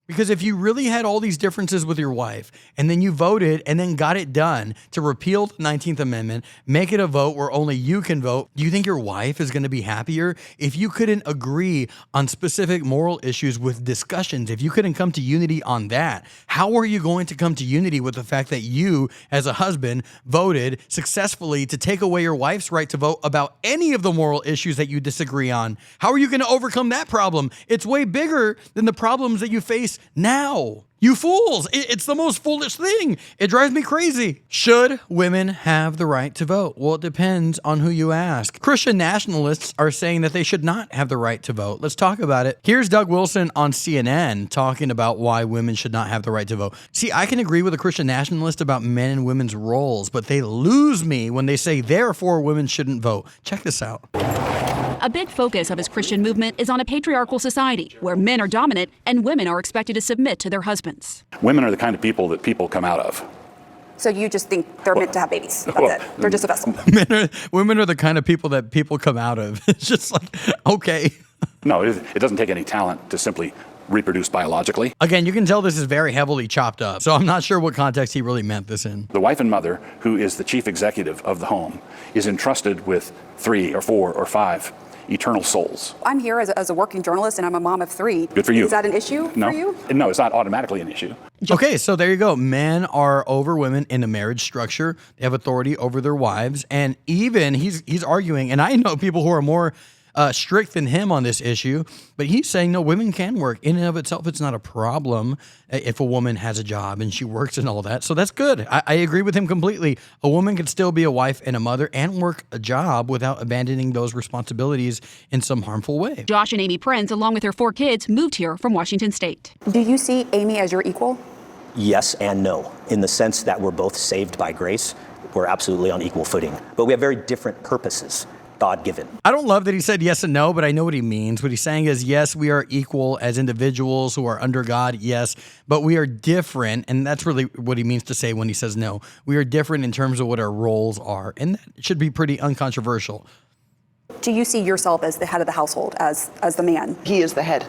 Because if you really had all these differences with your wife and then you voted and then got it done to repeal the 19th Amendment, make it a vote where only you can vote, do you think your wife is going to be happier? If you couldn't agree on specific moral issues with discussions, if you couldn't come to unity on that, how are you going to come to unity with the fact that you, as a husband, voted successfully to take away your wife's right to vote about any of the moral issues that you disagree on? How are you going to overcome that problem? It's way bigger than the problems that you face now. You fools. It's the most foolish thing. It drives me crazy. Should women have the right to vote? Well, it depends on who you ask. Christian nationalists are saying that they should not have the right to vote. Let's talk about it. Here's Doug Wilson on CNN talking about why women should not have the right to vote. See, I can agree with a Christian nationalist about men and women's roles, but they lose me when they say, therefore, women shouldn't vote. Check this out. A big focus of his Christian movement is on a patriarchal society where men are dominant and women are expected to submit to their husbands. Women are the kind of people that people come out of. So you just think they're meant to have babies? That's it. They're just a vessel. Women are the kind of people that people come out of. It's just like, okay. No, it doesn't take any talent to simply reproduce biologically. Again, you can tell this is very heavily chopped up, so I'm not sure what context he really meant this in. The wife and mother, who is the chief executive of the home, is entrusted with 3 or 4 or 5 eternal souls. I'm here as a working journalist, and I'm a mom of 3. Good for you. Is that an issue for you? No, it's not automatically an issue. Okay, so there you go. Men are over women in a marriage structure. They have authority over their wives. And even he's arguing, and I know people who are more strict than him on this issue, but he's saying, no, women can work. In and of itself, it's not a problem if a woman has a job and she works and all that. So that's good. I agree with him completely. A woman can still be a wife and a mother and work a job without abandoning those responsibilities in some harmful way. Josh and Amy Prenz, along with their 4 kids, moved here from Washington State. Do you see Amy as your equal? Yes and no, in the sense that we're both saved by grace. We're absolutely on equal footing, but we have very different purposes. God-given. I don't love that he said yes and no, but I know what he means. What he's saying is, yes, we are equal as individuals who are under God, yes, but we are different, and that's really what he means to say when he says no. We are different in terms of what our roles are, and that should be pretty uncontroversial. Do you see yourself as the head of the household, as the man? He is the head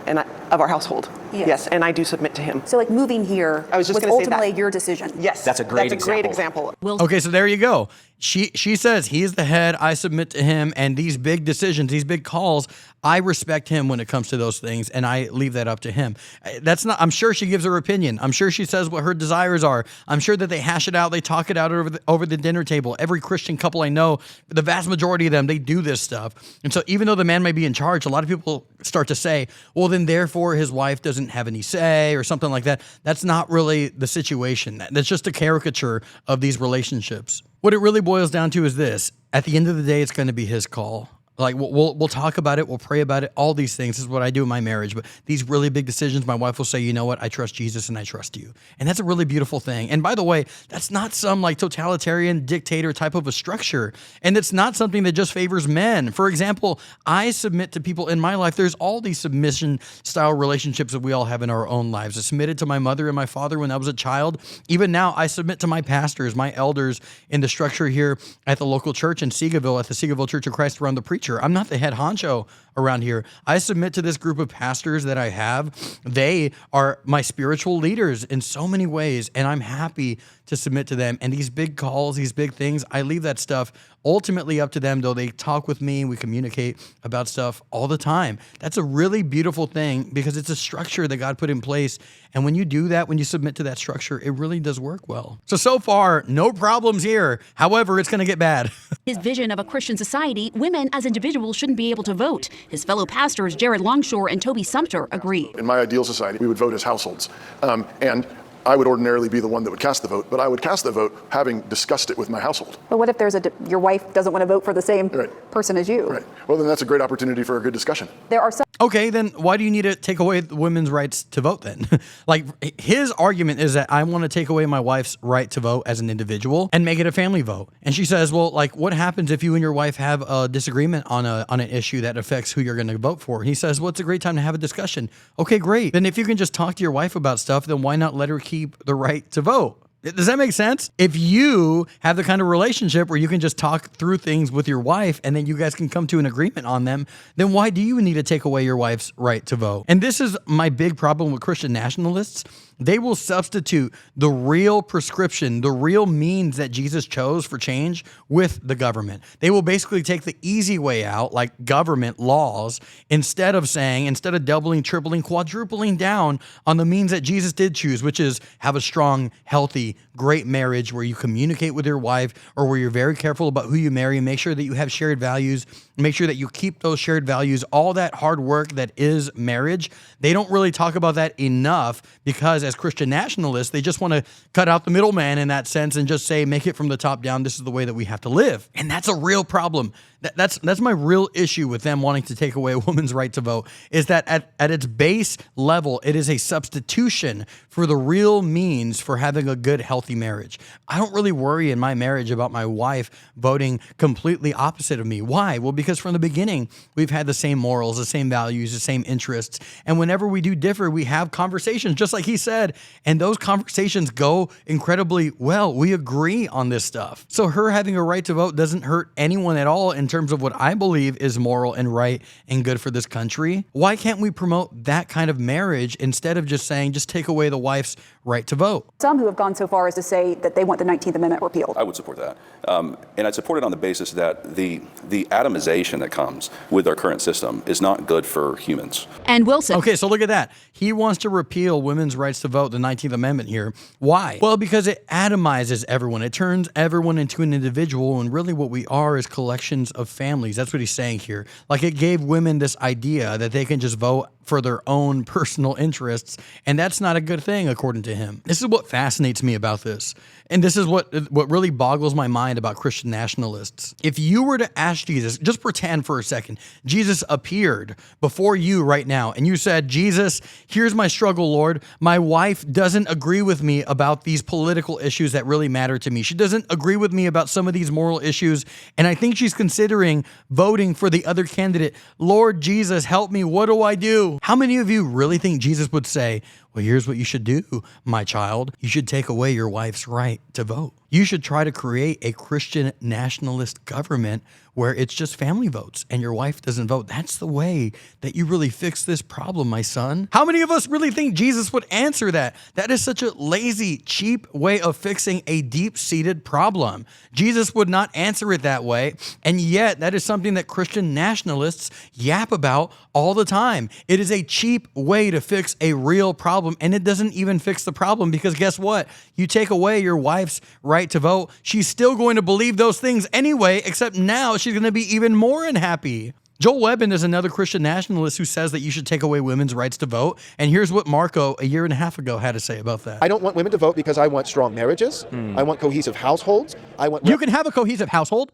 of our household. Yes, and I do submit to him. So like moving here was ultimately your decision. Yes, that's a great example. Okay, so there you go. She says he is the head, I submit to him, and these big decisions, these big calls, I respect him when it comes to those things, and I leave that up to him. I'm sure she gives her opinion. I'm sure she says what her desires are. I'm sure that they hash it out, they talk it out over the dinner table. Every Christian couple I know, the vast majority of them, they do this stuff. And so even though the man may be in charge, a lot of people start to say, well, then therefore his wife doesn't have any say or something like that. That's not really the situation. That's just a caricature of these relationships. What it really boils down to is this. At the end of the day, it's going to be his call. Like, we'll talk about it, we'll pray about it, all these things. This is what I do in my marriage. But these really big decisions, my wife will say, you know what, I trust Jesus and I trust you. And that's a really beautiful thing. And by the way, that's not some like totalitarian dictator type of a structure. And it's not something that just favors men. For example, I submit to people in my life. There's all these submission style relationships that we all have in our own lives. I submitted to my mother and my father when I was a child. Even now, I submit to my pastors, my elders in the structure here at the local church in Seagoville, at the Seagoville Church of Christ around the preacher. I'm not the head honcho around here. I submit to this group of pastors that I have. They are my spiritual leaders in so many ways, and I'm happy to submit to them. And these big calls, these big things, I leave that stuff ultimately up to them, though they talk with me, we communicate about stuff all the time. That's a really beautiful thing because it's a structure that God put in place. And when you do that, when you submit to that structure, it really does work well. So far, no problems here. However, it's going to get bad. His vision of a Christian society, women as individuals shouldn't be able to vote. His fellow pastors, Jared Longshore and Toby Sumter, agree. In my ideal society, we would vote as households. And I would ordinarily be the one that would cast the vote, but I would cast the vote having discussed it with my household. But what if your wife doesn't want to vote for the same person as you? Right. Well, then that's a great opportunity for a good discussion. There are some. Okay, then why do you need to take away the women's rights to vote then? Like, his argument is that I want to take away my wife's right to vote as an individual and make it a family vote. And she says, well, like, what happens if you and your wife have a disagreement on an issue that affects who you're going to vote for? And he says, well, it's a great time to have a discussion. Okay, great. Then if you can just talk to your wife about stuff, then why not let her keep the right to vote? Does that make sense? If you have the kind of relationship where you can just talk through things with your wife and then you guys can come to an agreement on them, then why do you need to take away your wife's right to vote? And this is my big problem with Christian nationalists. They will substitute the real prescription, the real means that Jesus chose for change with the government. They will basically take the easy way out, like government laws, instead of doubling, tripling, quadrupling down on the means that Jesus did choose, which is have a strong, healthy, great marriage where you communicate with your wife, or where you're very careful about who you marry, and make sure that you have shared values, make sure that you keep those shared values, all that hard work that is marriage. They don't really talk about that enough, because as Christian nationalists, they just want to cut out the middleman in that sense and just say, make it from the top down. This is the way that we have to live. And that's a real problem. That's my real issue with them wanting to take away a woman's right to vote, is that at its base level, it is a substitution for the real means for having a good, healthy marriage. I don't really worry in my marriage about my wife voting completely opposite of me. Why? Well, because from the beginning, we've had the same morals, the same values, the same interests. And whenever we do differ, we have conversations, just like he said, and those conversations go incredibly well. We agree on this stuff. So her having a right to vote doesn't hurt anyone at all in terms of what I believe is moral and right and good for this country. Why can't we promote that kind of marriage instead of just saying, just take away the wife's right to vote? Some who have gone so far as to say that they want the 19th Amendment repealed. I would support that. And I'd support it on the basis that the atomization that comes with our current system is not good for humans. And Wilson. Okay, so look at that. He wants to repeal women's rights to vote, the 19th Amendment here. Why? Well, because it atomizes everyone. It turns everyone into an individual, and really what we are is collections of families. That's what he's saying here. Like, it gave women this idea that they can just vote for their own personal interests, and that's not a good thing, according to him. This is what fascinates me about this, and this is what really boggles my mind about Christian nationalists. If you were to ask Jesus, just pretend for a second, Jesus appeared before you right now, and you said, Jesus, here's my struggle, Lord. My wife doesn't agree with me about these political issues that really matter to me. She doesn't agree with me about some of these moral issues, and I think she's considering voting for the other candidate. Lord Jesus, help me. What do I do? How many of you really think Jesus would say, well, here's what you should do, my child. You should take away your wife's right to vote. You should try to create a Christian nationalist government where it's just family votes and your wife doesn't vote. That's the way that you really fix this problem, my son. How many of us really think Jesus would answer that? That is such a lazy, cheap way of fixing a deep-seated problem. Jesus would not answer it that way, and yet that is something that Christian nationalists yap about all the time. It is a cheap way to fix a real problem, and it doesn't even fix the problem, because guess what? You take away your wife's right to vote, she's still going to believe those things anyway, except now she's going to be even more unhappy. Joel Webbon is another Christian nationalist who says that you should take away women's rights to vote. And here's what Marco, a year and a half ago, had to say about that. I don't want women to vote because I want strong marriages. I want cohesive households. You can have a cohesive household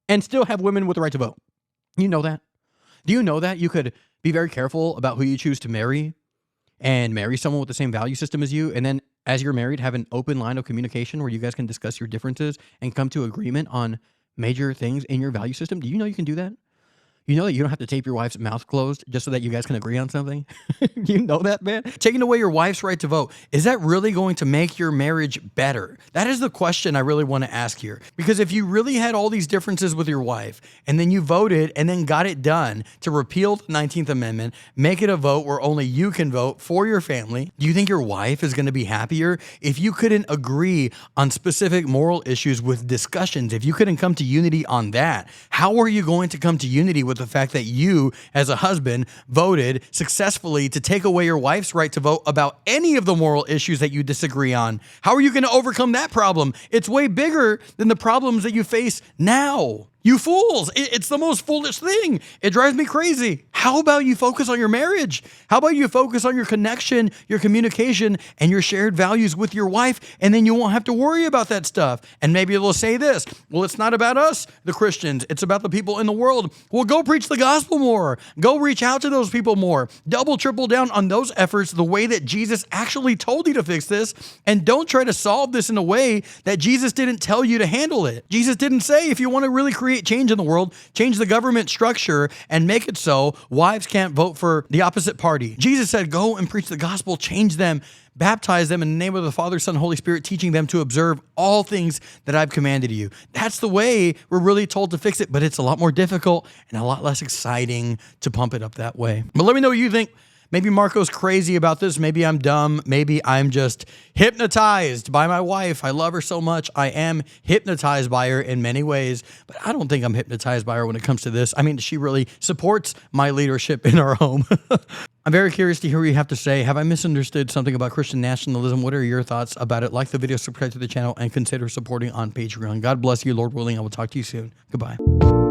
and still have women with the right to vote. You know that? Do you know that you could be very careful about who you choose to marry and marry someone with the same value system as you, and then as you're married, have an open line of communication where you guys can discuss your differences and come to agreement on major things in your value system? Do you know you can do that? You know that you don't have to tape your wife's mouth closed just so that you guys can agree on something? You know that, man? Taking away your wife's right to vote, is that really going to make your marriage better? That is the question I really want to ask here. Because if you really had all these differences with your wife, and then you voted and then got it done to repeal the 19th Amendment, make it a vote where only you can vote for your family, do you think your wife is going to be happier? If you couldn't agree on specific moral issues with discussions, if you couldn't come to unity on that, how are you going to come to unity with the fact that you, as a husband, voted successfully to take away your wife's right to vote about any of the moral issues that you disagree on? How are you going to overcome that problem? It's way bigger than the problems that you face now. You fools. It's the most foolish thing. It drives me crazy. How about you focus on your marriage? How about you focus on your connection, your communication, and your shared values with your wife, and then you won't have to worry about that stuff. And maybe they'll say this, well, it's not about us, the Christians. It's about the people in the world. Well, go preach the gospel more. Go reach out to those people more. Double, triple down on those efforts the way that Jesus actually told you to fix this, and don't try to solve this in a way that Jesus didn't tell you to handle it. Jesus didn't say if you want to really create create change in the world, change the government structure, and make it so wives can't vote for the opposite party. Jesus said, go and preach the gospel, change them, baptize them in the name of the Father, Son, and Holy Spirit, teaching them to observe all things that I've commanded you. That's the way we're really told to fix it, but it's a lot more difficult and a lot less exciting to pump it up that way. But let me know what you think. Maybe Marco's crazy about this. Maybe I'm dumb. Maybe I'm just hypnotized by my wife. I love her so much. I am hypnotized by her in many ways, but I don't think I'm hypnotized by her when it comes to this. I mean, she really supports my leadership in our home. I'm very curious to hear what you have to say. Have I misunderstood something about Christian nationalism? What are your thoughts about it? Like the video, subscribe to the channel, and consider supporting on Patreon. God bless you, Lord willing. I will talk to you soon. Goodbye.